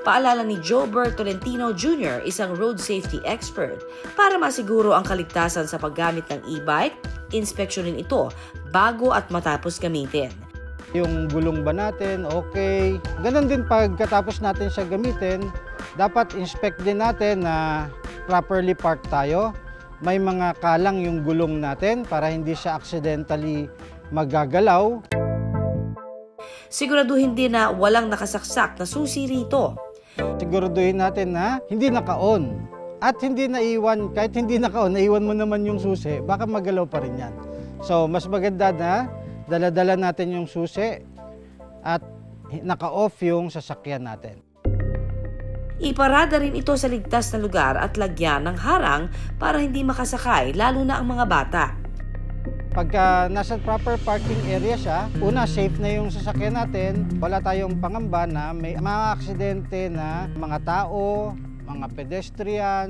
Paalala ni Jobert Tolentino Jr., isang road safety expert, para masiguro ang kaligtasan sa paggamit ng e-bike, inspeksyonin ito bago at matapos gamitin. Yung gulong ba natin, okay. Ganon din pagkatapos natin siya gamitin, dapat inspect din natin na properly park tayo. May mga kalang yung gulong natin para hindi siya accidentally magagalaw. Siguraduhin din na walang nakasaksak na susi rito. Siguraduhin natin na hindi naka-on at hindi naiwan. Kahit hindi naka-on, naiwan mo naman yung susi, baka magalaw pa rin yan. So mas maganda na dala-dala natin yung susi at naka-off yung sasakyan natin. Iparada rin ito sa ligtas na lugar at lagyan ng harang para hindi makasakay, lalo na ang mga bata. Pagka nasa proper parking area siya, una safe na yung sasakyan natin. Wala tayong pangamba na may mga aksidente na mga tao, mga pedestrian.